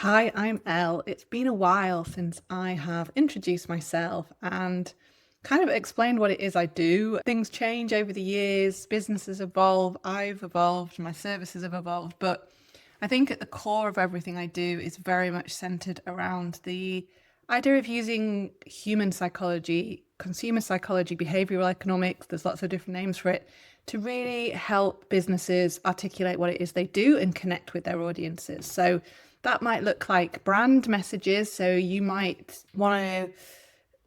Hi, I'm Elle. It's been a while since I have introduced myself and kind of explained what it is I do. Things change over the years, businesses evolve, I've evolved, my services have evolved, but I think at the core of everything I do is very much centered around the idea of using human psychology, consumer psychology, behavioral economics, there's lots of different names for it, to really help businesses articulate what it is they do and connect with their audiences. So that might look like brand messages. So you might want to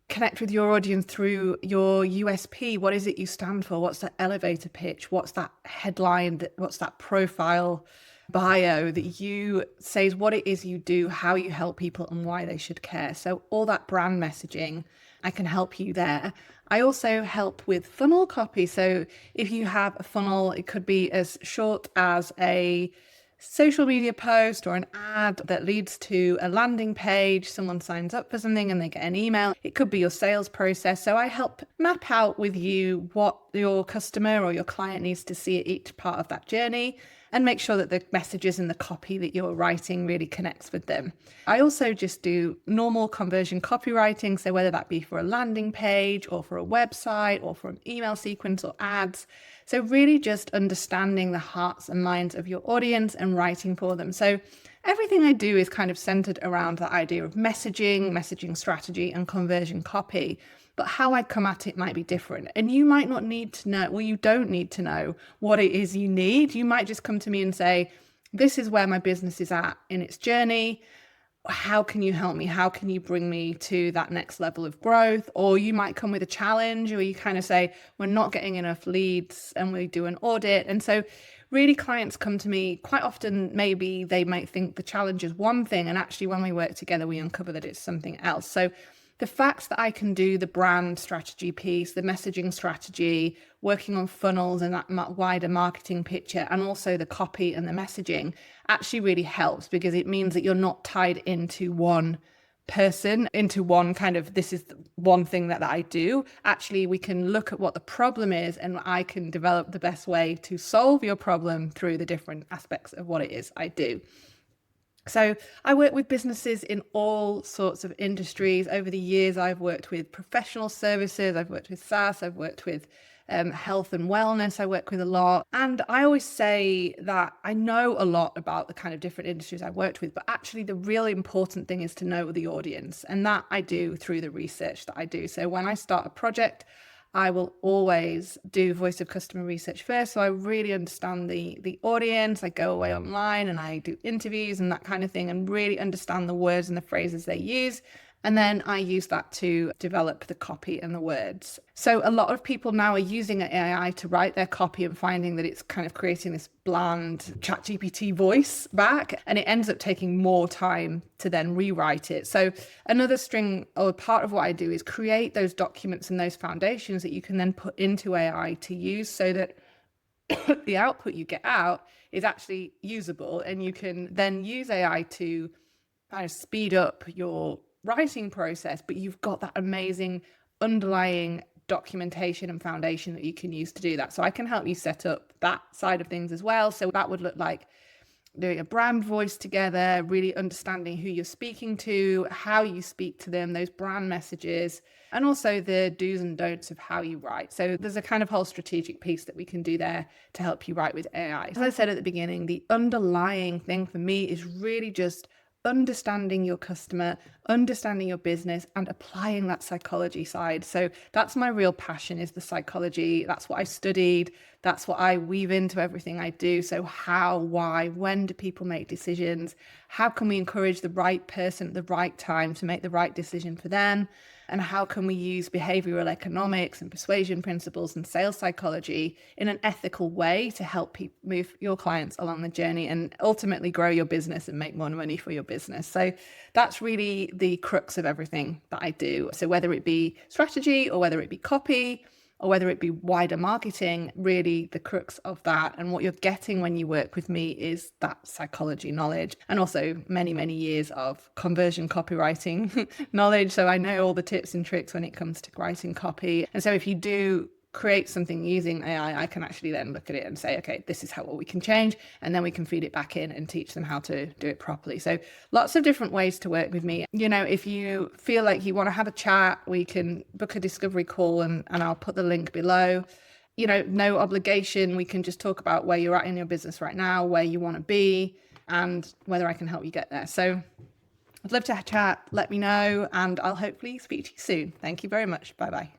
connect with your audience through your USP. What is it you stand for? What's that elevator pitch? What's that headline? What's that profile bio that you says what it is you do, how you help people, and why they should care? So all that brand messaging, I can help you there. I also help with funnel copy. So if you have a funnel, it could be as short as a social media post or an ad that leads to a landing page. Someone signs up for something and they get an email. It could be your sales process. So I help map out with you what your customer or your client needs to see at each part of that journey and make sure that the messages and the copy that you're writing really connects with them. I also just do normal conversion copywriting. So whether that be for a landing page or for a website or for an email sequence or ads. So really just understanding the hearts and minds of your audience and writing for them. So everything I do is kind of centered around that idea of messaging strategy and conversion copy. But how I come at it might be different. And you might not need to know, well, you don't need to know what it is you need. You might just come to me and say, this is where my business is at in its journey. How can you help me? How can you bring me to that next level of growth? Or you might come with a challenge, or you kind of say, we're not getting enough leads, and we do an audit. And so really clients come to me quite often. Maybe they might think the challenge is one thing, and actually when we work together, we uncover that it's something else. So the fact that I can do the brand strategy piece, the messaging strategy, working on funnels and that wider marketing picture, and also the copy and the messaging actually really helps, because it means that you're not tied into one person, into one kind of, this is one thing that I do. Actually, we can look at what the problem is, and I can develop the best way to solve your problem through the different aspects of what it is I do. So I work with businesses in all sorts of industries. Over the years, I've worked with professional services, I've worked with SaaS, I've worked with health and wellness, I work with a lot. And I always say that I know a lot about the kind of different industries I worked with, but actually the really important thing is to know the audience. And that I do through the research that I do. So when I start a project, I will always do voice of customer research first. So I really understand the audience. I go away online and I do interviews and that kind of thing, and really understand the words and the phrases they use. And then I use that to develop the copy and the words. So a lot of people now are using AI to write their copy and finding that it's kind of creating this bland ChatGPT voice back, and it ends up taking more time to then rewrite it. So another string or part of what I do is create those documents and those foundations that you can then put into AI to use, so that the output you get out is actually usable, and you can then use AI to kind of speed up your writing process, but you've got that amazing underlying documentation and foundation that you can use to do that. So I can help you set up that side of things as well. So that would look like doing a brand voice together, really understanding who you're speaking to, how you speak to them, those brand messages, and also the do's and don'ts of how you write. So there's a kind of whole strategic piece that we can do there to help you write with AI. As I said at the beginning, the underlying thing for me is really just understanding your customer, understanding your business, and applying that psychology side. So that's my real passion, is the psychology. That's what I studied. That's what I weave into everything I do. So how, why, when do people make decisions? How can we encourage the right person at the right time to make the right decision for them? And how can we use behavioral economics and persuasion principles and sales psychology in an ethical way to help move your clients along the journey and ultimately grow your business and make more money for your business? So that's really the crux of everything that I do. So whether it be strategy or whether it be copy or whether it be wider marketing, really the crux of that and what you're getting when you work with me is that psychology knowledge, and also many, many years of conversion copywriting knowledge. So I know all the tips and tricks when it comes to writing copy. And so if you do create something using AI, I can actually then look at it and say, okay, this is how what we can change, and then we can feed it back in and teach them how to do it properly. So lots of different ways to work with me. If you feel like you want to have a chat, we can book a discovery call, and I'll put the link below. No obligation. We can just talk about where you're at in your business right now, where you want to be, and whether I can help you get there. So I'd love to chat. Let me know, and I'll hopefully speak to you soon. Thank you very much. Bye bye.